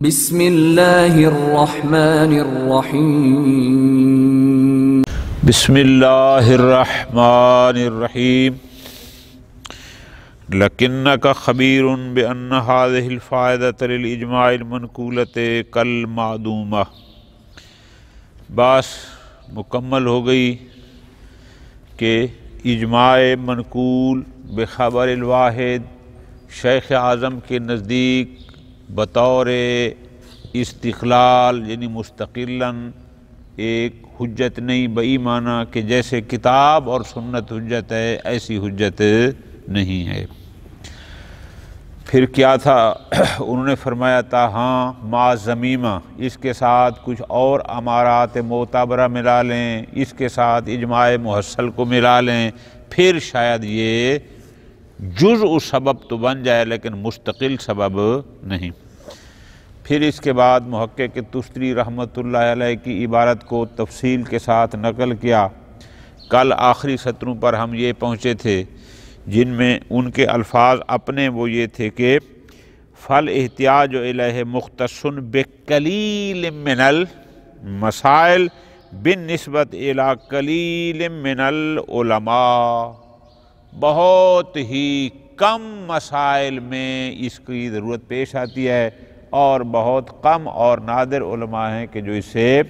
بسم اللہ الرحمن الرحیم بسم اللہ الرحمن الرحیم لکنک خبیر بأن هذه الفائدة للإجماع المنقولة کالمعدومہ۔ بات مکمل ہو گئی کہ اجماع منقول بخبر الواحد شیخ اعظم کے نزدیک بطور استقلال یعنی مستقلاً ایک حجت نہیں، بئی معنی کہ جیسے کتاب اور سنت حجت ہے ایسی حجت نہیں ہے۔ پھر کیا تھا؟ انہوں نے فرمایا تھا ہاں مع ضمیمہ، اس کے ساتھ کچھ اور امارات معتبرہ ملا لیں، اس کے ساتھ اجماع محصل کو ملا لیں، پھر شاید یہ جزء سبب تو بن جائے لیکن مستقل سبب نہیں۔ پھر اس کے بعد محقق تستری رحمۃ اللہ علیہ کی عبارت کو تفصیل کے ساتھ نقل کیا۔ کل آخری سطروں پر ہم یہ پہنچے تھے جن میں ان کے الفاظ اپنے وہ یہ تھے کہ فالاحتیاج الیہ مختص بقلیل من المسائل بالنسبت الی قلیل من العلماء، بہت ہی کم مسائل میں اس کی ضرورت پیش آتی ہے اور بہت کم اور نادر علماء ہیں کہ جو اس سے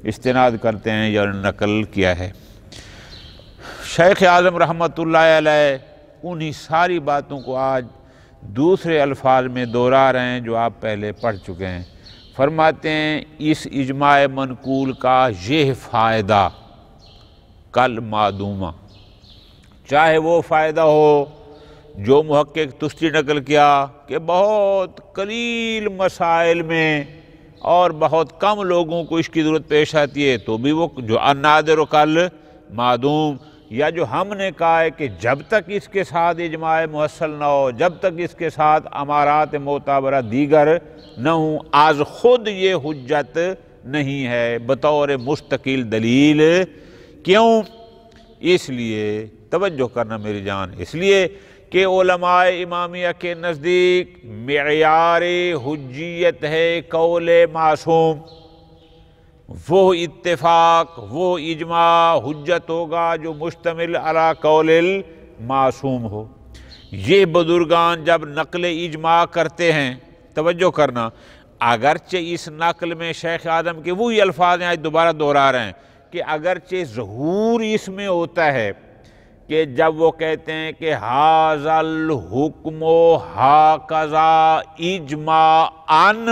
استناد کرتے ہیں یا نقل کیا ہے۔ شیخ اعظم رحمۃ اللہ علیہ انہی ساری باتوں کو آج دوسرے الفاظ میں دہرا رہے ہیں جو آپ پہلے پڑھ چکے ہیں۔ فرماتے ہیں اس اجماع منقول کا یہ فائدہ کالمعدومہ، چاہے وہ فائدہ ہو جو محقق تستری نقل کیا کہ بہت قلیل مسائل میں اور بہت کم لوگوں کو اس کی ضرورت پیش آتی ہے تو بھی وہ جو النادر و کالمعدوم، یا جو ہم نے کہا ہے کہ جب تک اس کے ساتھ اجماع محصل نہ ہو، جب تک اس کے ساتھ امارات معتبرہ دیگر نہ ہوں، آز خود یہ حجت نہیں ہے بطور مستقل دلیل۔ کیوں؟ اس لیے توجہ کرنا میری جان، اس لیے کہ علماء امامیہ کے نزدیک معیار حجیت ہے قول معصوم، وہ اتفاق وہ اجماع حجت ہوگا جو مشتمل علی قول المعصوم ہو۔ یہ بزرگان جب نقل اجماع کرتے ہیں، توجہ کرنا، اگرچہ اس نقل میں شیخ اعظم کے وہی الفاظ ہیں آج دوبارہ دہرا رہے ہیں کہ اگرچہ ظہور اس میں ہوتا ہے کہ جب وہ کہتے ہیں کہ ھذا الحکم ھکذا اجماعاً،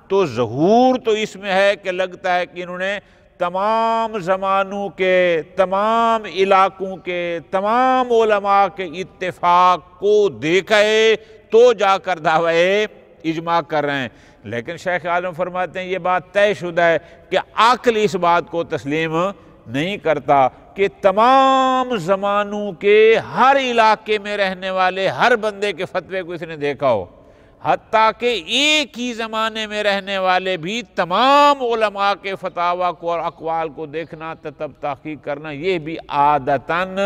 تو ظہور تو اس میں ہے کہ لگتا ہے کہ انہوں نے تمام زمانوں کے، تمام علاقوں کے، تمام علماء کے اتفاق کو دیکھا ہے تو جا کر دعوی اجماع کر رہے ہیں۔ لیکن شیخ اعظم فرماتے ہیں یہ بات طے شدہ ہے کہ عقل اس بات کو تسلیم نہیں کرتا کہ تمام زمانوں کے ہر علاقے میں رہنے والے ہر بندے کے فتوے کو اس نے دیکھا ہو، حتیٰ کہ ایک ہی زمانے میں رہنے والے بھی تمام علماء کے فتاویٰ کو اور اقوال کو دیکھنا، تب تحقیق کرنا، یہ بھی عادتاً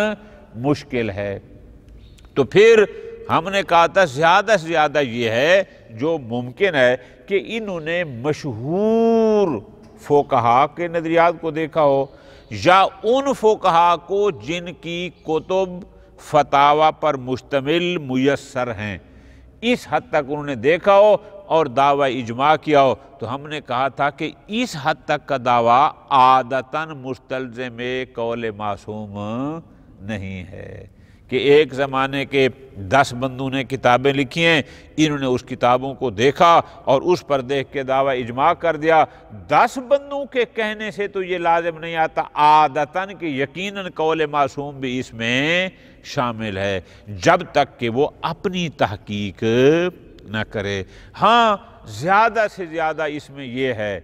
مشکل ہے۔ تو پھر ہم نے کہا تھا زیادہ سے زیادہ یہ ہے جو ممکن ہے کہ انہوں نے مشہور فقہا کے نظریات کو دیکھا ہو یا ان فقہا کو جن کی کتب فتاویٰ پر مشتمل میسر ہیں، اس حد تک انہوں نے دیکھا ہو اور دعویٰ اجماع کیا ہو۔ تو ہم نے کہا تھا کہ اس حد تک کا دعویٰ عادتاً مستلزم قول معصوم نہیں ہے کہ ایک زمانے کے 10 بندوں نے کتابیں لکھی ہیں، انہوں نے اس کتابوں کو دیکھا اور اس پر دیکھ کے دعویٰ اجماع کر دیا۔ 10 بندوں کے کہنے سے تو یہ لازم نہیں آتا عادتاً کہ یقیناً قول معصوم بھی اس میں شامل ہے، جب تک کہ وہ اپنی تحقیق نہ کرے۔ ہاں زیادہ سے زیادہ اس میں یہ ہے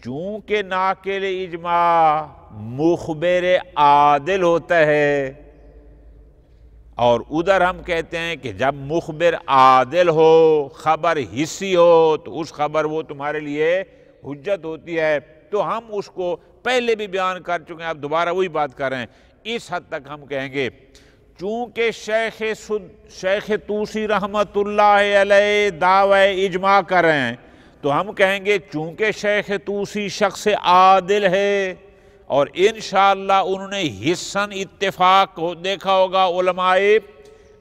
چونکہ ناقل اجماع مخبر عادل ہوتا ہے، اور ادھر ہم کہتے ہیں کہ جب مخبر عادل ہو، خبر حصی ہو، تو اس خبر وہ تمہارے لیے حجت ہوتی ہے۔ تو ہم اس کو پہلے بھی بیان کر چکے ہیں، اب دوبارہ وہی بات کر رہے ہیں۔ اس حد تک ہم کہیں گے چونکہ شیخ طوسی رحمۃ اللہ علیہ دعوی اجماع کر رہے ہیں تو ہم کہیں گے چونکہ شیخ طوسی شخص عادل ہے اور انشاءاللہ انہوں نے حسن اتفاق دیکھا ہوگا علماء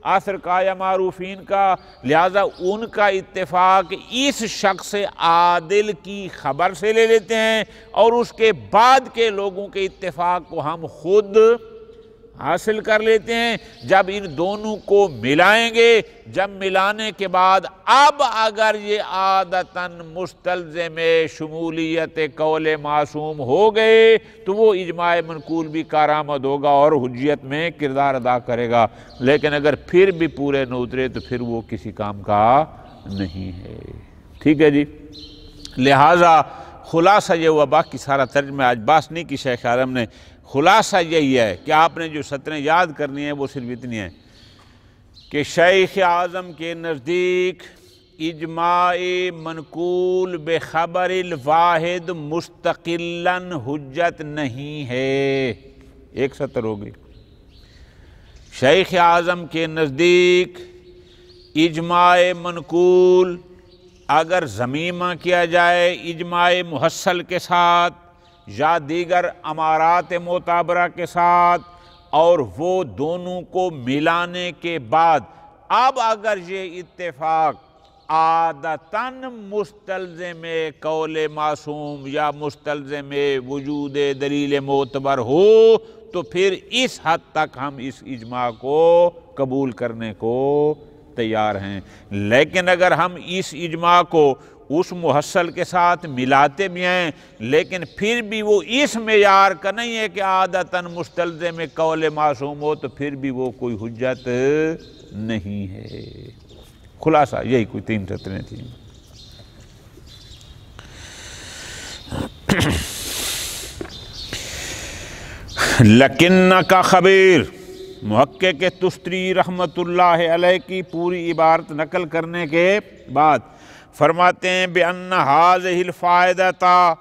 عصر کا یا معروفین کا، لہذا ان کا اتفاق اس شخص عادل کی خبر سے لے لیتے ہیں اور اس کے بعد کے لوگوں کے اتفاق کو ہم خود حاصل کر لیتے ہیں۔ جب ان دونوں کو ملائیں گے، جب ملانے کے بعد اب اگر یہ عادتاً مستلزم شمولیت قول معصوم ہو گئے تو وہ اجماع منقول بھی کارآمد ہوگا اور حجیت میں کردار ادا کرے گا، لیکن اگر پھر بھی پورے نہ اترے تو پھر وہ کسی کام کا نہیں ہے۔ ٹھیک ہے جی، لہٰذا خلاصہ یہ ہوا، باقی سارا ترجمہ آج بات نہیں کی شیخ عالم نے، خلاصہ یہی ہے کہ آپ نے جو سطریں یاد کرنی ہیں وہ صرف اتنی ہیں کہ شیخ اعظم کے نزدیک اجماع منقول بخبر الواحد مستقلاً حجت نہیں ہے۔ ایک سطر ہو گئی۔ شیخ اعظم کے نزدیک اجماع منقول اگر ضمیمہ کیا جائے اجماع محصل کے ساتھ یا دیگر امارات معتبرہ کے ساتھ اور وہ دونوں کو ملانے کے بعد اب اگر یہ اتفاق عادتاً مستلزم قول معصوم یا مستلزم وجود دلیل معتبر ہو تو پھر اس حد تک ہم اس اجماع کو قبول کرنے کو تیار ہیں۔ لیکن اگر ہم اس اجماع کو اس محصل کے ساتھ ملاتے بھی ہیں لیکن پھر بھی وہ اس معیار کا نہیں ہے کہ عادتاً مستلزم قول معصوم ہو تو پھر بھی وہ کوئی حجت نہیں ہے۔ خلاصہ یہی کوئی 3 سطریں تھیں۔ لکنک خبیر، محقق تستری رحمۃ اللہ علیہ کی پوری عبارت نقل کرنے کے بعد فرماتے ہیں بِأَنَّ هَذِهِ الْفَائِدَةَ،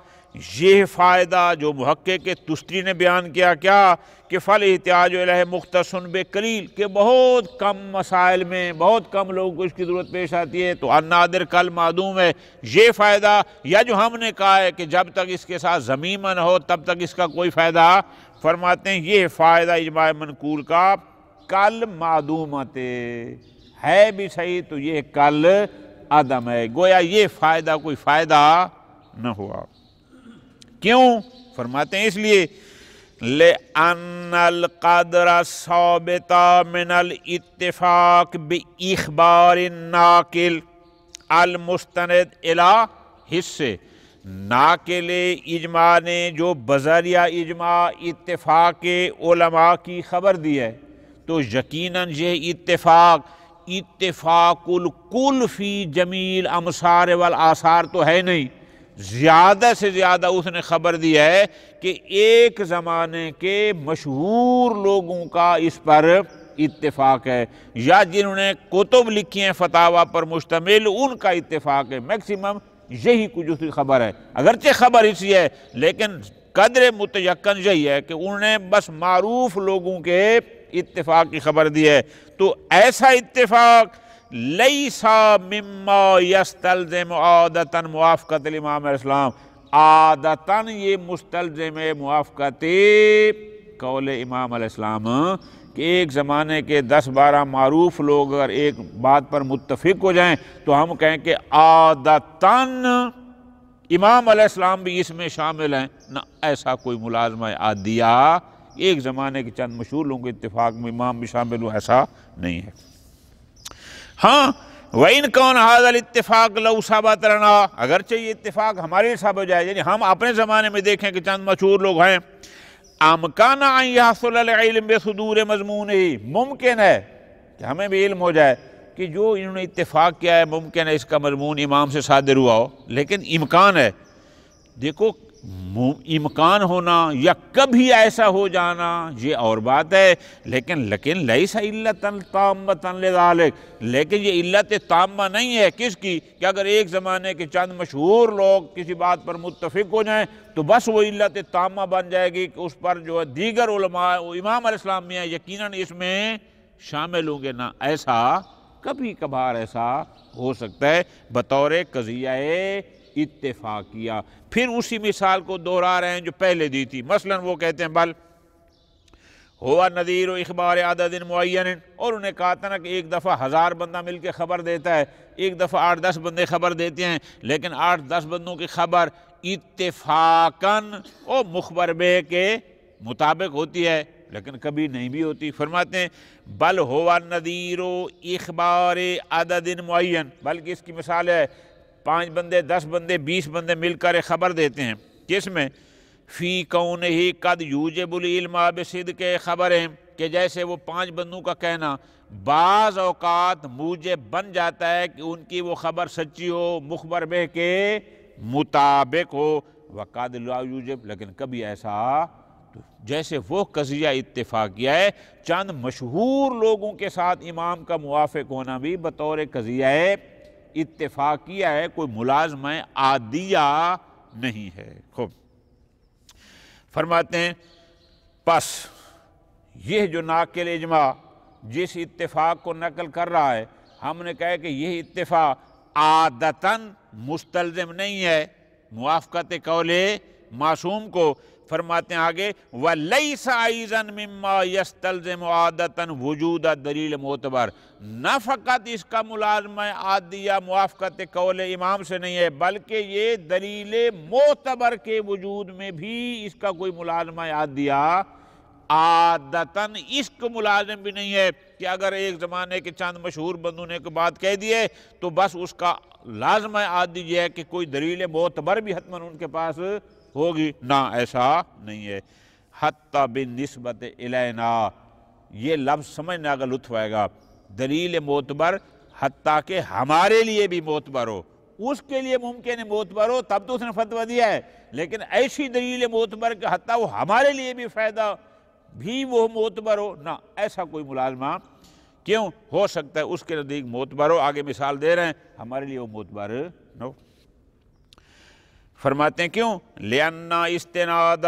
یہ فائدہ جو محقق تستری نے بیان کیا کیا کہ فَالْإِحْتِيَاجُ إِلَيْهِ مُخْتَصٌ بِقَلِيلٍ، کہ بہت کم مسائل میں بہت کم لوگوں کو اس کی ضرورت پیش آتی ہے، تو النادر کل معدوم ہے۔ یہ فائدہ یا جو ہم نے کہا ہے کہ جب تک اس کے ساتھ ضمیمہ نہ ہو تب تک اس کا کوئی فائدہ، فرماتے ہیں یہ فائدہ اجماع منقول کا کل معدومت ہے بھی صحیح تو یہ کل عدم ہے، گویا یہ فائدہ کوئی فائدہ نہ ہوا۔ کیوں؟ فرماتے ہیں اس لیے لِأَنَّ الْقَدْرَ الثَّابِتَ مِنَ الْإِتِّفَاقِ بِإِخْبَارِ النَّاقِلِ الْمُسْتَنِدِ إِلَىٰ حِصِّ، ناقل اجماع نے جو بذریعہ اجماع اتفاق علماء کی خبر دی ہے تو یقیناً یہ اتفاق الکل فی جمیل امثار والآثار تو ہے نہیں، زیادہ سے زیادہ اس نے خبر دی ہے کہ ایک زمانے کے مشہور لوگوں کا اس پر اتفاق ہے یا جنہوں نے کتب لکھی ہیں فتاویٰ پر مشتمل ان کا اتفاق ہے، میکسیمم یہی کچھ اس کی خبر ہے، اگرچہ خبر اسی ہے لیکن قدر متیقن یہی ہے کہ انہوں نے بس معروف لوگوں کے اتفاق کی خبر دی ہے۔ تو ایسا اتفاق لیسا مما یستلزم عادتاً موافقت الامام علیہ السلام، عادتاً یہ مستلزم موافقت قول امام علیہ السلام کہ ایک زمانے کے 10-12 معروف لوگ اگر ایک بات پر متفق ہو جائیں تو ہم کہیں کہ عادتاً امام علیہ السلام بھی اس میں شامل ہیں، نہ ایسا کوئی ملازمہ عادیہ ایک زمانے کے چند مشہور لوگوں کے اتفاق میں امام بھی شامل ہو ایسا نہیں ہے۔ ہاں وَإِن كَانَ هَذَا الْاتِّفَاقُ لَوْ ثَبَتَ لَنَا، اگرچہ یہ اتفاق ہمارے لیے ثابت ہو جائے، یعنی ہم اپنے زمانے میں دیکھیں کہ چند مشہور لوگ ہیں، أَمْكَنَ أَنْ يَحْصُلَ الْعِلْمُ بِصُدُورِ مَضْمُونِهِ، ممکن ہے کہ ہمیں بھی علم ہو جائے کہ جو انہوں نے اتفاق کیا ہے ممکن ہے اس کا مضمون امام سے صادر ہوا ہو، لیکن امکان ہے، دیکھو امکان ہونا یا کبھی ایسا ہو جانا یہ اور بات ہے، لیکن لیس علت تامۃ لذالک، لیکن یہ علت تامہ نہیں ہے کس کی کہ اگر ایک زمانے کے چند مشہور لوگ کسی بات پر متفق ہو جائیں تو بس وہ علت تامہ بن جائے گی کہ اس پر جو ہے دیگر علماء امام علیہ السلام میں یقیناً اس میں شامل ہوں گے، نہ ایسا کبھی کبھار ایسا ہو سکتا ہے بطور قضیہ اتفاق کیا۔ پھر اسی مثال کو دوہرا رہے ہیں جو پہلے دی تھی۔ مثلا وہ کہتے ہیں بل ہوا نذیر و اخبار عدد معین، اور انہیں کہا تھا نا کہ ایک دفعہ 1000 بندہ مل کے خبر دیتا ہے، ایک دفعہ 8-10 بندے خبر دیتے ہیں، لیکن 8-10 بندوں کی خبر اتفاقاً اور مخبر بے کے مطابق ہوتی ہے، لیکن کبھی نہیں بھی ہوتی۔ فرماتے ہیں بل ہوا نذیر و اخبار عدد معین، بلکہ اس کی مثال ہے 5 بندے 10 بندے 20 بندے مل کر ایک خبر دیتے ہیں، کس میں فی کونہ قد یوجب العلم بصدق خبرہم، کہ جیسے وہ 5 بندوں کا کہنا بعض اوقات موجب بن جاتا ہے کہ ان کی وہ خبر سچی ہو، مخبر بہ کے مطابق ہو، وقد لا یوجب، لیکن کبھی ایسا جیسے وہ قضیہ اتفاقیہ ہے، چند مشہور لوگوں کے ساتھ امام کا موافق ہونا بھی بطور قضیہ اتفاقیہ ہے، کوئی ملازمہ عادیہ نہیں ہے۔ خوب فرماتے ہیں پس یہ جو ناقل اجماع جس اتفاق کو نقل کر رہا ہے، ہم نے کہا کہ یہ اتفاق عادتاً مستلزم نہیں ہے موافقت قول معصوم کو۔ فرماتے ہیں آگے وَلَيْسَ أَيْضًا مِمَّا يَسْتَلْزِمُ عَادَةً وُجُودَ دلیل معتبر، نہ فقط اس کا ملازمہ عادیہ موافقت قول امام سے نہیں ہے، بلکہ یہ دلیل معتبر کے وجود میں بھی اس کا کوئی ملازمہ عادیہ عادتاً اس کو ملازم بھی نہیں ہے کہ اگر ایک زمانے کے چند مشہور بندوں نے کوئی بات کہہ دی ہے تو بس اس کا لازمہ عادی یہ ہے کہ کوئی دلیل معتبر بھی حتماً ان کے پاس ہوگی، نہ ایسا نہیں ہے۔ حتی بالنسبت الینا، یہ لفظ سمجھنے کا لطف آئے گا، دلیل معتبر حتیٰ کہ ہمارے لیے بھی معتبر ہو، اس کے لیے ممکن ہے معتبر ہو تب تو اس نے فتویٰ دیا ہے، لیکن ایسی دلیل معتبر کہ حتیٰ وہ ہمارے لیے بھی فائدہ بھی وہ معتبر ہو، نہ ایسا کوئی ملازمہ کیوں ہو سکتا ہے اس کے نزدیک معتبر ہو۔ آگے مثال دے رہے ہیں ہمارے لیے وہ معتبر نہ ہو۔ فرماتے ہیں کیوں؟ لِأَنَّ اسْتِنَادَ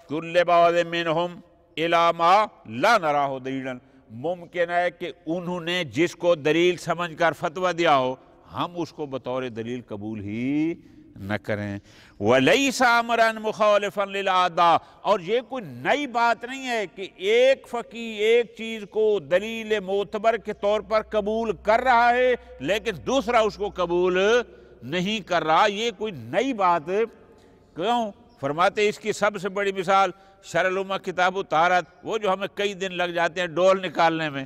كُلِّ بَعْضٍ مِّنْهُمْ إِلَىٰ مَا لَا نَرَاهُ دَلِيلًا، ممکن ہے کہ انہوں نے جس کو دلیل سمجھ کر فتویٰ دیا ہو ہم اس کو بطور دلیل قبول ہی نہ کریں۔ وَلَيْسَ أَمْرًا مُخَالِفًا لِلْعَادَةِ، اور یہ کوئی نئی بات نہیں ہے کہ ایک فقیہ ایک چیز کو دلیل معتبر کے طور پر قبول کر رہا ہے لیکن دوسرا اس کو قبول نہیں کر رہا، یہ کوئی نئی بات کیوں؟ فرماتے اس کی سب سے بڑی مثال شرح الامہ کتاب الطہارت، وہ جو ہمیں کئی دن لگ جاتے ہیں ڈول نکالنے میں۔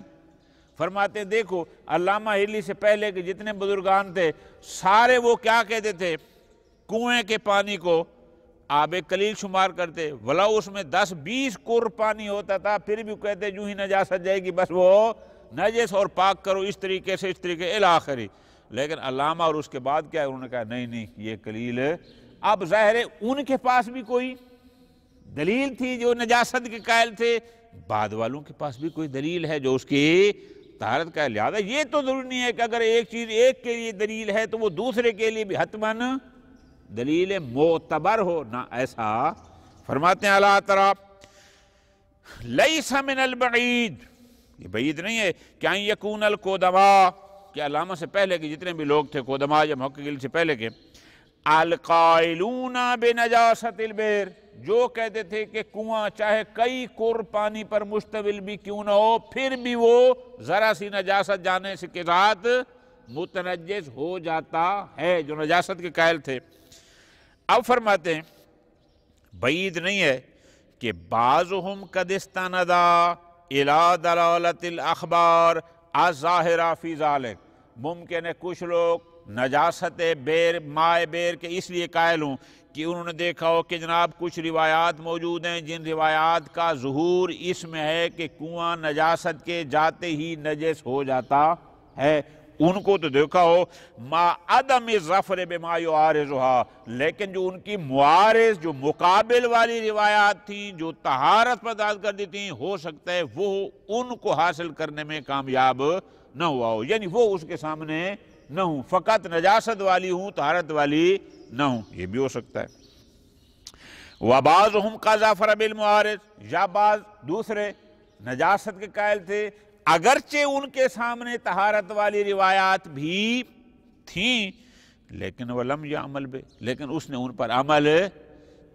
فرماتے ہیں دیکھو علامہ ہلی سے پہلے کے جتنے بزرگان تھے سارے وہ کیا کہتے تھے، کنویں کے پانی کو آب قلیل شمار کرتے، ولا اس میں 10-20 کر پانی ہوتا تھا پھر بھی کہتے جو ہی نجاست جائے گی بس وہ نجس اور پاک کرو اس طریقے سے اس طریقے الاخری۔ لیکن علامہ اور اس کے بعد کیا ہے، انہوں نے کہا نہیں یہ قلیل ہے۔ اب ظاہر ہے ان کے پاس بھی کوئی دلیل تھی جو نجاست کے قائل تھے، بعد والوں کے پاس بھی کوئی دلیل ہے جو اس کی طہارت کا، لہذا یہ تو ضروری نہیں ہے کہ اگر ایک چیز ایک کے لیے دلیل ہے تو وہ دوسرے کے لیے بھی حتماً دلیل معتبر ہو، نہ ایسا۔ فرماتے ہیں اللہ تعالیٰ لیس من البعید، یہ بعید نہیں ہے کہ ان یکون القدماء، کہ علامہ سے پہلے کے جتنے بھی لوگ تھے قدماء یا محققین سے پہلے کے، القائلون بنجاست البئر، جو کہتے تھے کہ کنواں چاہے کئی کر پانی پر مشتمل بھی کیوں نہ ہو پھر بھی وہ ذرا سی نجاست جانے سے کے ساتھ متنجس ہو جاتا ہے، جو نجاست کے قائل تھے۔ اب فرماتے ہیں بعید نہیں ہے کہ بعضهم قد استند الى دلالت الاخبار الظاہرہ فی ذلک، ممکن ہے کچھ لوگ نجاست بیر مائے بیر کے اس لیے قائل ہوں کہ انہوں نے دیکھا ہو کہ جناب کچھ روایات موجود ہیں جن روایات کا ظہور اس میں ہے کہ کنواں نجاست کے جاتے ہی نجس ہو جاتا ہے، ان کو تو دیکھا ہو ما عدم ظفر بما یعارضها، لیکن جو ان کی معارض جو مقابل والی روایات تھیں جو طہارت پر داد کر دی تھیں، ہو سکتا ہے وہ ان کو حاصل کرنے میں کامیاب نہ ہوا ہو، یعنی وہ اس کے سامنے نہ ہوں، فقط نجاست والی ہوں طہارت والی نہ ہوں، یہ بھی ہو سکتا ہے۔ وَبَعْضُهُمْ قَدْ ظَفَرَ بِالْمُعَارِضِ، یا بعض دوسرے نجاست کے قائل تھے اگرچہ ان کے سامنے طہارت والی روایات بھی تھیں لیکن ولم یعمل بہ، لیکن اس نے ان پر عمل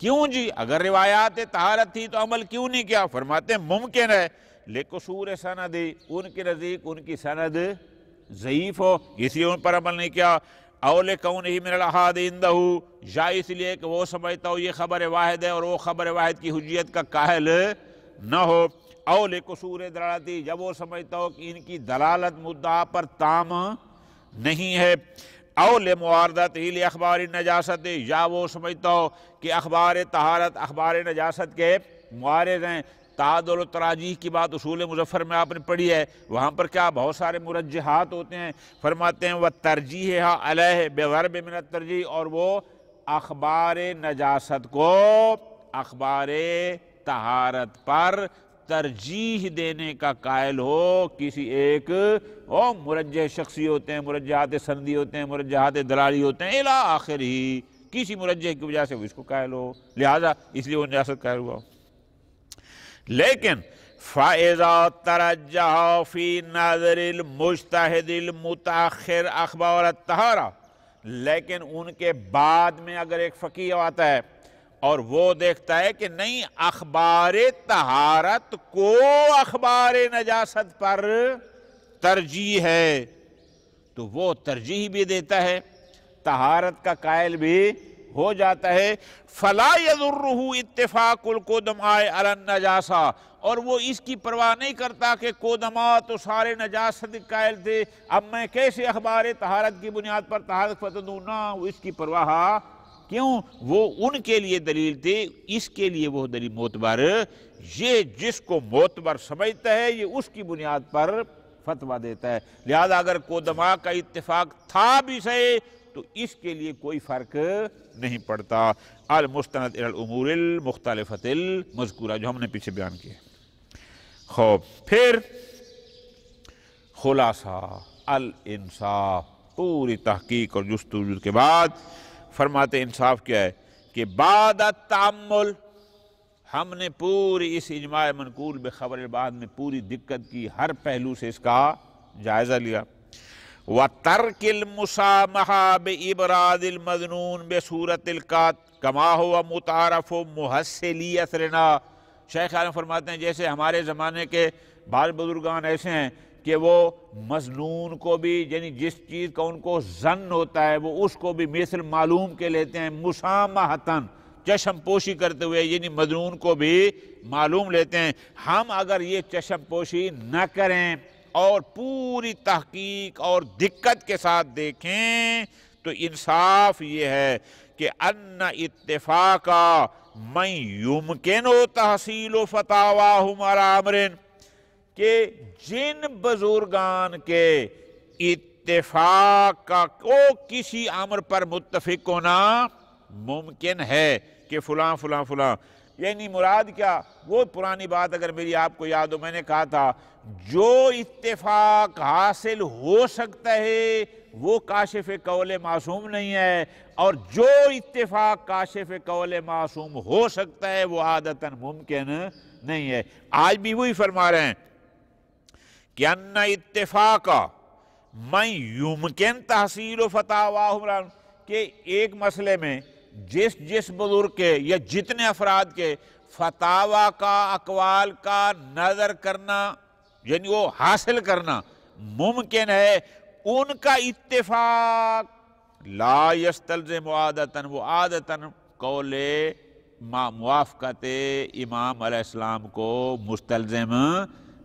کیوں جی؟ اگر روایات طہارت تھی تو عمل کیوں نہیں کیا؟ فرماتے ہیں ممکن ہے لقصور سند، ان کے نزدیک ان کی سند ضعیف ہو، اس لیے ان پر عمل نہیں کیا۔ او لکونہ من الاحاد عندہ، یا اس لیے کہ وہ سمجھتا ہو یہ خبر واحد ہے اور وہ خبر واحد کی حجیت کا قائل نہ ہو۔ او لقصور دلالتی، جب وہ سمجھتا ہو کہ ان کی دلالت مدعا پر تام نہیں ہے۔ او لمعارضت لاخبار النجاست، یا وہ سمجھتا ہو کہ اخبار طہارت اخبار نجاست کے معارض ہیں۔ تعادل و تراجیح کی بات اصول مظفر میں آپ نے پڑھی ہے، وہاں پر کیا بہت سارے مرجحات ہوتے ہیں۔ فرماتے ہیں وَتَرْجِیحہا علیہ بضرب من الترجیح، اور وہ اخبار نجاست کو اخبار طہارت پر ترجیح دینے کا قائل ہو کسی ایک مرجح شخصی ہوتے ہیں، مرجحات سندی ہوتے ہیں، مرجحات دلالی ہوتے ہیں، الی آخر ہی کسی مرجح کی وجہ سے وہ اس کو قائل ہو، لہذا اس لیے وہ نجاست قائل ہوا۔ لیکن فَإِذَا تَرَجَّحَ فِي نَظْرِ الْمُجْتَہِدِ الْمُتَأَخِّرِ اخبار الطہارہ، لیکن ان کے بعد میں اگر ایک فقیہ آتا ہے اور وہ دیکھتا ہے کہ نہیں اخبار طہارت کو اخبار نجاست پر ترجیح ہے، تو وہ ترجیح بھی دیتا ہے، طہارت کا قائل بھی ہو جاتا ہے۔ فَلَا يَضُرُّهُ اتفاق القدماء علی النجاسہ، اور وہ اس کی پرواہ نہیں کرتا کہ قدماء تو سارے نجاست قائل تھے، اب میں کیسے اخبار طہارت کی بنیاد پر طہارت فتح دوں؟ نہ، وہ اس کی پرواہ کیوں؟ وہ ان کے لیے دلیل تھی، اس کے لیے وہ دلیل معتبر، یہ جس کو معتبر سمجھتا ہے یہ اس کی بنیاد پر فتویٰ دیتا ہے۔ لہذا اگر قدماء کا اتفاق تھا بھی صحیح تو اس کے لیے کوئی فرق نہیں پڑتا۔ المستند الی الامور المختلفۃ المذکورہ، جو ہم نے پیچھے بیان کیے۔ خوب، پھر خلاصہ الانصاف، پوری تحقیق اور جستجو کے بعد فرماتے انصاف کیا ہے کہ بعد التأمل، ہم نے پوری اس اجماع منقول بخبر بعد میں پوری دقت کی، ہر پہلو سے اس کا جائزہ لیا۔ وَتَرْكِ الْمُسَامَحَةِ بِإِبْرَادِ الْمَذْنُونِ بِصُورَةِ الْقَطْعِ كَمَا هُوَ مُتَعَارَفُ مُحَسِّلِي عَصْرِنَا۔ شیخ عالم فرماتے ہیں جیسے ہمارے زمانے کے بعض بزرگان ایسے ہیں کہ وہ مظنون کو بھی، یعنی جس چیز کا ان کو ظن ہوتا ہے وہ اس کو بھی مثل معلوم کے لیتے ہیں، مسامحتاً، چشم پوشی کرتے ہوئے، یعنی مظنون کو بھی معلوم لیتے ہیں۔ ہم اگر یہ چشم پوشی نہ کریں اور پوری تحقیق اور دقت کے ساتھ دیکھیں تو انصاف یہ ہے کہ ان اتفاق من یمکن تحصیل فتاواہم علی امرن، کہ جن بزرگان کے اتفاق کا کو کسی امر پر متفق ہونا ممکن ہے کہ فلاں فلاں فلاں، یعنی مراد کیا؟ وہ پرانی بات اگر میری آپ کو یاد ہو، میں نے کہا تھا جو اتفاق حاصل ہو سکتا ہے وہ کاشف قول معصوم نہیں ہے، اور جو اتفاق کاشف قول معصوم ہو سکتا ہے وہ عادتاً ممکن نہیں ہے۔ آج بھی وہی فرما رہے ہیں کہ ان اتفاق من یمکن تحصیل فتاواہم، کہ ایک مسئلے میں جس بزرگ کے یا جتنے افراد کے فتاوی کا، اقوال کا نظر کرنا، یعنی وہ حاصل کرنا ممکن ہے، ان کا اتفاق لا یستلزم عادتاً، وہ عادتاً قول موافقت امام علیہ السلام کو مستلزم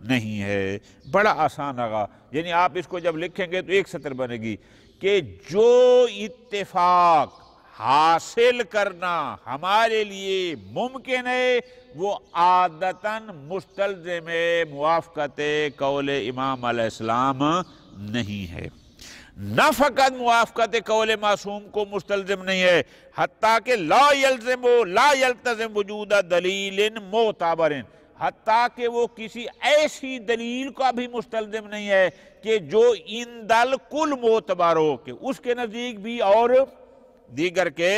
نہیں ہے۔ بڑا آسان ہوگا، یعنی آپ اس کو جب لکھیں گے تو ایک سطر بنے گی کہ جو اتفاق حاصل کرنا ہمارے لیے ممکن ہے وہ عادتاً مستلزم موافقت قول امام علیہ السلام نہیں ہے۔ نہ فقط موافقت قول معصوم کو مستلزم نہیں ہے، حتیٰ کہ لا یلتزم وجود دلیل معتبر، حتیٰ کہ وہ کسی ایسی دلیل کا بھی مستلزم نہیں ہے کہ جو اندل کل معتبر ہو، کہ اس کے نزدیک بھی اور دیگر کے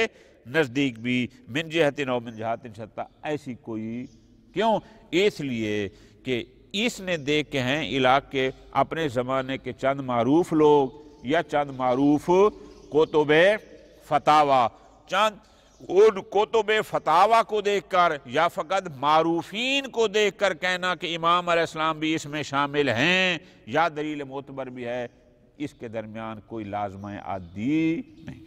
نزدیک بھی، من جہت و من جہات شتیٰ، ایسی کوئی، کیوں؟ اس لیے کہ اس نے دیکھے ہیں علاقے اپنے زمانے کے چند معروف لوگ یا چند معروف کتب فتاوا، چند ان کتب فتاوا کو دیکھ کر یا فقط معروفین کو دیکھ کر کہنا کہ امام علیہ السلام بھی اس میں شامل ہیں یا دلیل معتبر بھی ہے، اس کے درمیان کوئی لازمہ عادی نہیں۔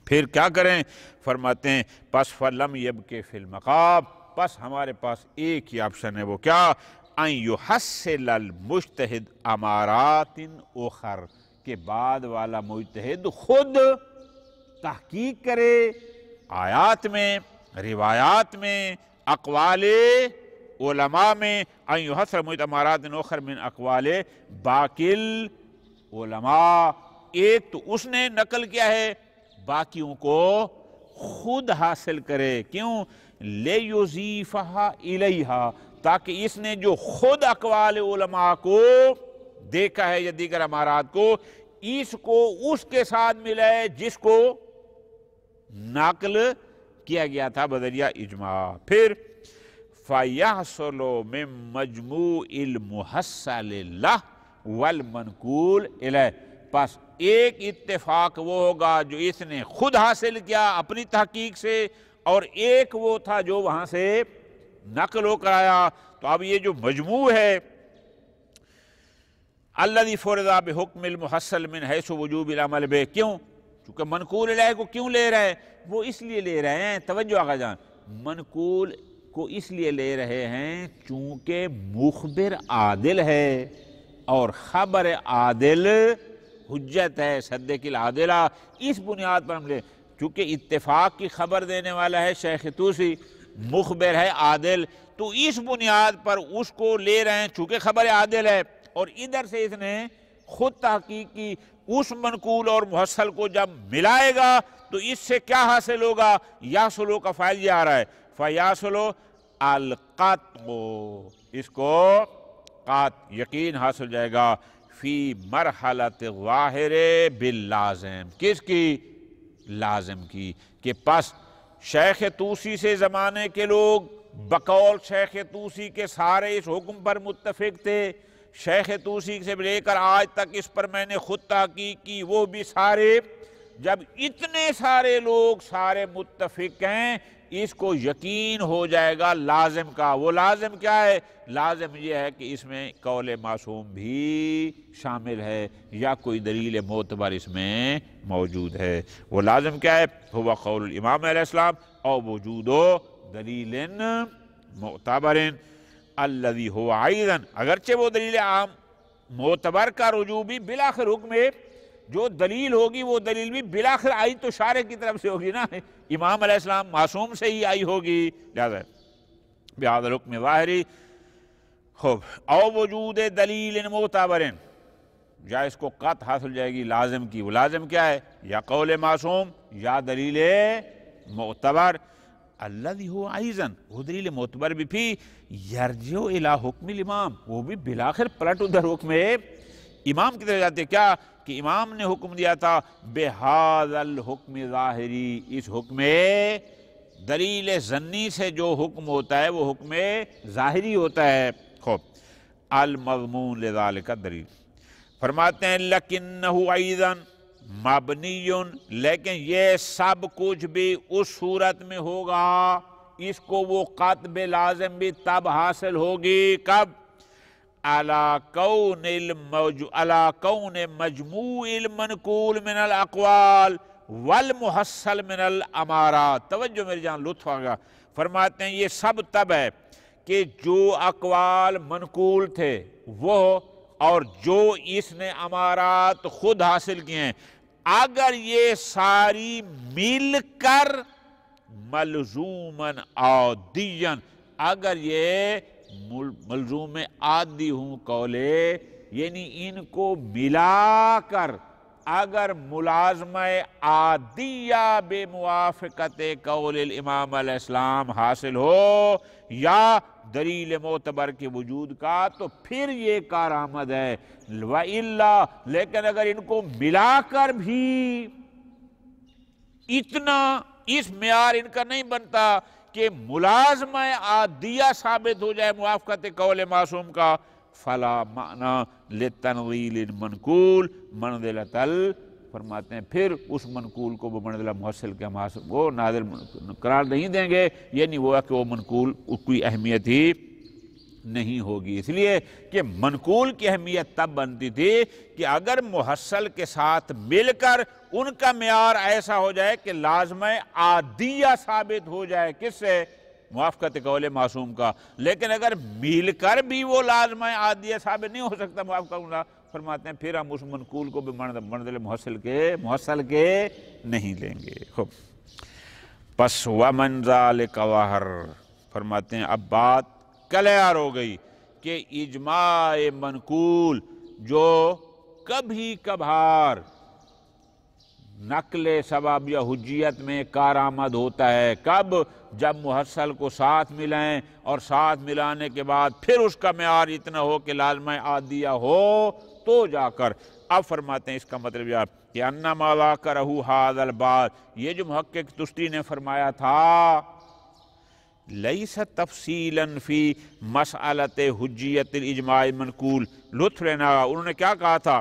پھر کیا کریں؟ فرماتے ہیں پس فلم یبقى فی المقام، پس ہمارے پاس ایک ہی آپشن ہے، وہ کیا؟ ان یحصل المجتہد امارات اخر، کہ بعد والا مجتہد خود تحقیق کرے آیات میں، روایات میں، اقوال علماء میں، ان یحصل المجتہد امارات اخر من اقوال باقی العلماء، ایک تو اس نے نقل کیا ہے، باقیوں کو خود حاصل کرے، کیوں؟ لِيُضِيفَهَا إِلَيْهَا، تاکہ اس نے جو خود اقوال علماء کو دیکھا ہے یا دیگر امارات کو، اس کو اس کے ساتھ ملائے جس کو نقل کیا گیا تھا بذریعہ اجماع۔ پھر فَيَحْصُلُ مِن مَجْمُوعِ الْمُحَصَّلِ لَهُ وَالْمَنْقُولِ إِلَيْهِ، پس ایک اتفاق وہ ہوگا جو اس نے خود حاصل کیا اپنی تحقیق سے، اور ایک وہ تھا جو وہاں سے نقل ہو کر آیا۔ تو اب یہ جو مجموع ہے، الذی فرض بحکم المحصل من حیث وجوب العمل بہ، کیوں؟ چونکہ منقول الیہ کو کیوں لے رہے ہیں؟ وہ اس لیے لے رہے ہیں، توجہ آقا جان، منقول کو اس لیے لے رہے ہیں چونکہ مخبر عادل ہے، اور خبر عادل حجت ہے، صدق العادلہ، اس بنیاد پر ہم لے، چونکہ اتفاق کی خبر دینے والا ہے شیخ طوسی، مخبر ہے عادل، تو اس بنیاد پر اس کو لے رہے ہیں چونکہ خبر عادل ہے، اور ادھر سے اس نے خود تحقیق کی، اس منقول اور محصل کو جب ملائے گا تو اس سے کیا حاصل ہوگا؟ یاسلو کا فائل یہ آ رہا ہے، فیاسلو القطع، اس کو قطع یقین حاصل جائے گا، فی مرحلت ظاہر باللازم، کس کی؟ لازم کی، کہ پس شیخ طوسی سے زمانے کے لوگ بقول شیخ طوسی کے سارے اس حکم پر متفق تھے، شیخ طوسی سے لے کر آج تک اس پر میں نے خود تحقیق کی، وہ بھی سارے، جب اتنے سارے لوگ سارے متفق ہیں، اس کو یقین ہو جائے گا لازم کا۔ وہ لازم کیا ہے؟ لازم یہ ہے کہ اس میں قول معصوم بھی شامل ہے یا کوئی دلیل معتبر اس میں موجود ہے۔ وہ لازم کیا ہے؟ ہوا قول الامام علیہ السلام او وجود دلیل معتبر الذی هو ایضا، اگرچہ وہ دلیل عام معتبر کا رجوع بھی بالآخر حکم ہے، جو دلیل ہوگی وہ دلیل بھی بالآخر آئی تو شارع کی طرف سے ہوگی نا، امام علیہ السلام معصوم سے ہی آئی ہوگی، لہذا بہذا الحکم ظاہری خوب او وجود دلیل معتبر، یا اس کو قطع حاصل جائے گی لازم کی۔ وہ لازم کیا ہے؟ یا قول معصوم یا دلیل معتبر، الذی هو ایضا، وہ دلیل معتبر بھی پھی یرجع الی حکم الامام، وہ بھی بالآخر پلٹ ادھر حکم امام کی طرف جاتے، کیا کہ امام نے حکم دیا تھا بہذا الحکم ظاہری، اس حکم دلیل ظنی سے جو حکم ہوتا ہے وہ حکم ظاہری ہوتا ہے۔ خوب المضمون لذالک دلیل، فرماتے ہیں لکنہ ایضا مبنی، لیکن یہ سب کچھ بھی اس صورت میں ہوگا، اس کو وہ قطع لازم بھی تب حاصل ہوگی، کب؟ علی کون مجموع المنقول من الاقوال والمحصل من الامارات، توجہ میری جان لطف آگا، فرماتے ہیں یہ سب تب ہے کہ جو اقوال منقول تھے وہ، اور جو اس نے امارات خود حاصل کیے ہیں، اگر یہ ساری مل کر ملزوماً عادیاً، اگر یہ ملزوم عادی ہوں قولے، یعنی ان کو ملا کر اگر ملازمہ عادیہ بے موافقت قول الامام علیہ السلام حاصل ہو یا دلیل معتبر کے وجود کا، تو پھر یہ کارآمد ہے، وَإِلَّا، لیکن اگر ان کو ملا کر بھی اتنا اس معیار ان کا نہیں بنتا کہ ملازمہ عادیہ ثابت ہو جائے موافقت قول معصوم کا، فلا معنی لتنویل المنقول منزلۃ فرماتے ہیں پھر اس منقول کو بمنزلہ محصل کے ہم وہ نازل قرار نہیں دیں گے، یعنی وہ ہے کہ وہ منقول کوئی اہمیت ہی نہیں ہوگی، اس لیے کہ منقول کی اہمیت تب بنتی تھی کہ اگر محصل کے ساتھ مل کر ان کا معیار ایسا ہو جائے کہ لازمہ عادیہ ثابت ہو جائے، کس سے؟ موافقت قول معصوم کا۔ لیکن اگر مل کر بھی وہ لازمہ عادیہ ثابت نہیں ہو سکتا موافقت، فرماتے ہیں پھر ہم اس منقول کو بھی منزل محصل کے نہیں لیں گے۔ خوب، پس وَمَنْ ذَلِكَ وَهَرْ، فرماتے ہیں اب بات کلیئر ہو گئی کہ اجماع منقول جو کبھی کبھار نقل سبب یا حجیت میں کارآمد ہوتا ہے، کب؟ جب محصل کو ساتھ ملائیں اور ساتھ ملانے کے بعد پھر اس کا معیار اتنا ہو کہ لازمہ عادیہ ہو تو جا کر۔ اب فرماتے ہیں اس کا مطلب یہ کہ انما ذکرہ ھذا البعض، یہ جو محقق تستی نے فرمایا تھا لیس تفصیلا فی مسئلۃ حجیت الاجماع منقول، لطف لینا، انہوں نے کیا کہا تھا؟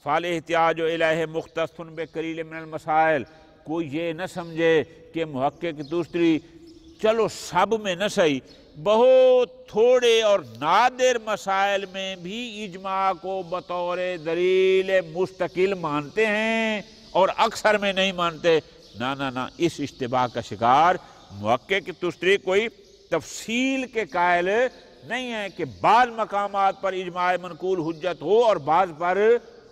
فالاحتیاج الیہ مختص بقلیل من المسائل، کوئی یہ نہ سمجھے کہ محقق تستی چلو سب میں نہ صحیح، بہت تھوڑے اور نادر مسائل میں بھی اجماع کو بطور دلیل مستقل مانتے ہیں اور اکثر میں نہیں مانتے۔ نہ، اس اشتباہ کا شکار محقق تستی کوئی تفصیل کے قائل نہیں ہے کہ بعض مقامات پر اجماع منقول حجت ہو اور بعض پر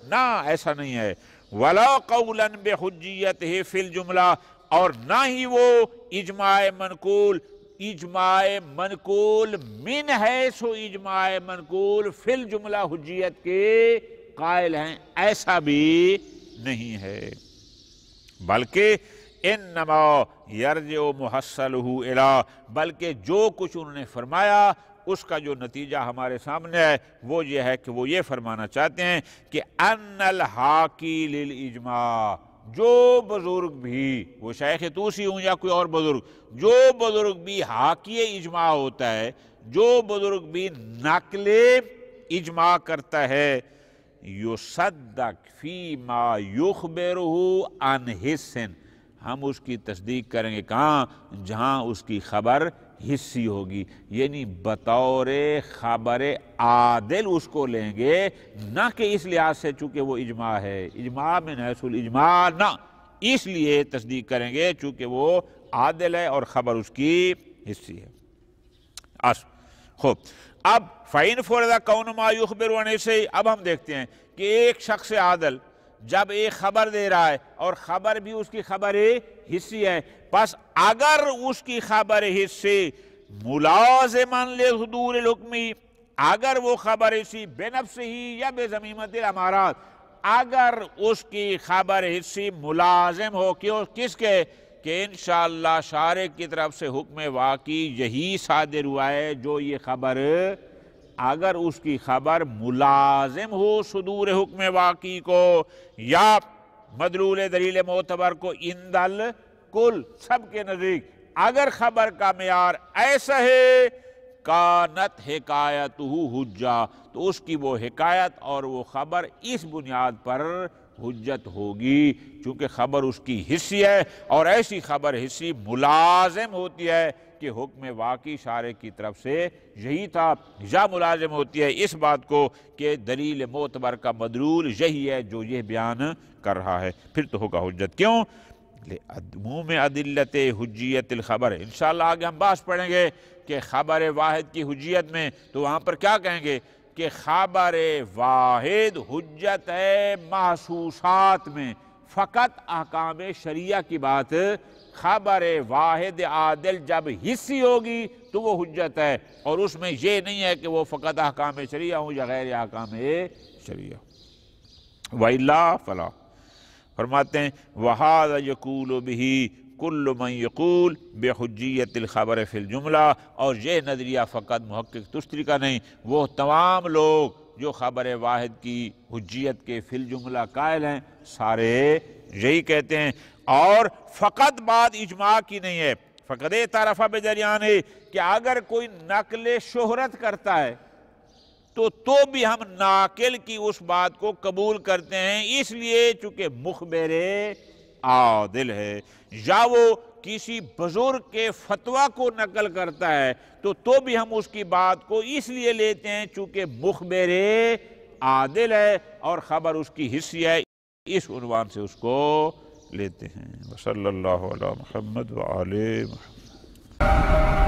نہ، ایسا نہیں ہے۔ وَلَا قَوْلًا بِحُجِّيَّتِهِ فِي الْجُمْلَةِ، اور نہ ہی وہ اجماع منقول من حیث اجماع منقول فی الجملہ حجیت کے قائل ہیں، ایسا بھی نہیں ہے، بلکہ انما یرجع محصلہ الی، بلکہ جو کچھ انہوں نے فرمایا اس کا جو نتیجہ ہمارے سامنے ہے وہ یہ ہے کہ وہ یہ فرمانا چاہتے ہیں کہ ان الحاکی للاجماع، جو بزرگ بھی، وہ شیخ طوسی ہوں یا کوئی اور بزرگ، جو بزرگ بھی حاکی اجماع ہوتا ہے، جو بزرگ بھی نقل اجماع کرتا ہے، یصدق فیما یخبرہ عن حس، ہم اس کی تصدیق کریں گے کہاں؟ جہاں اس کی خبر حصی ہوگی، یعنی بطور خبر عادل اس کو لیں گے، نہ کہ اس لحاظ سے چونکہ وہ اجماع ہے، اجماع من حیث الاجماع نہ، اس لیے تصدیق کریں گے چونکہ وہ عادل ہے اور خبر اس کی حصی ہے۔ خوب، اب فَإِنْ فُرِضَ كَوْنُ مَا يُخْبِرُ عَنْ حِصِّهِ، اب ہم دیکھتے ہیں کہ ایک شخص عادل جب ایک خبر دے رہا ہے اور خبر بھی اس کی خبر حصی ہے، پس اگر اس کی خبر حصی ملازماً لحضور الحکمی، اگر وہ خبر حصی بنفسہ ہی یا بضمیمۃ الامارات، اگر اس کی خبر حصی ملازم ہو کس کے؟ کہ انشاءاللہ شارع کی طرف سے حکم واقعی یہی صادر ہوا ہے جو یہ خبر، اگر اس کی خبر ملازم ہو صدور حکم واقعی کو یا مدلول دلیل معتبر کو عند الکل، سب کے نزدیک اگر خبر کا معیار ایسا ہے کانت حکایتہ حجہ، تو اس کی وہ حکایت اور وہ خبر اس بنیاد پر حجت ہوگی، چونکہ خبر اس کی حصی ہے اور ایسی خبر حصی ملازم ہوتی ہے کہ حکم واقعی شارع کی طرف سے یہی تھا، یا ملازم ہوتی ہے اس بات کو کہ دلیل معتبر کا مدلول یہی ہے جو یہ بیان کر رہا ہے، پھر تو ہوگا حجت۔ کیوں؟ عموم ادلت حجیت الخبر، انشاءاللہ آگے ہم بحث پڑھیں گے کہ خبر واحد کی حجیت میں تو وہاں پر کیا کہیں گے کہ خبر واحد حجت ہے محسوسات میں، فقط احکام شریعہ کی بات، خبر واحد عادل جب حصی ہوگی تو وہ حجت ہے، اور اس میں یہ نہیں ہے کہ وہ فقط احکام شریعہ ہوں یا غیر احکام شریعہ۔ وَإِلَّا فَلَا، فرماتے ہیں وَهَذَا يَقُولُ بِهِ كُلُّ مَنْ يَقُولُ بِحُجِّيَّةِ الْخَبَرِ فِي الْجُمْلَةِ، اور یہ نظریہ فقط محقق تستی کا نہیں، وہ تمام لوگ جو خبر واحد کی حجیت کے فی الجملہ قائل ہیں سارے یہی کہتے ہیں، اور فقط بات اجماع کی نہیں ہے، فقط اعترف بجریان ہے کہ اگر کوئی نقل شہرت کرتا ہے تو بھی ہم ناقل کی اس بات کو قبول کرتے ہیں، اس لیے چونکہ مخبر عادل ہے، یا وہ کسی بزرگ کے فتویٰ کو نقل کرتا ہے تو بھی ہم اس کی بات کو اس لیے لیتے ہیں چونکہ مخبر عادل ہے اور خبر اس کی حصی ہے، اس عنوان سے اس کو لیتے ہیں۔ وصلی اللہ علی محمد وآلہ محمد۔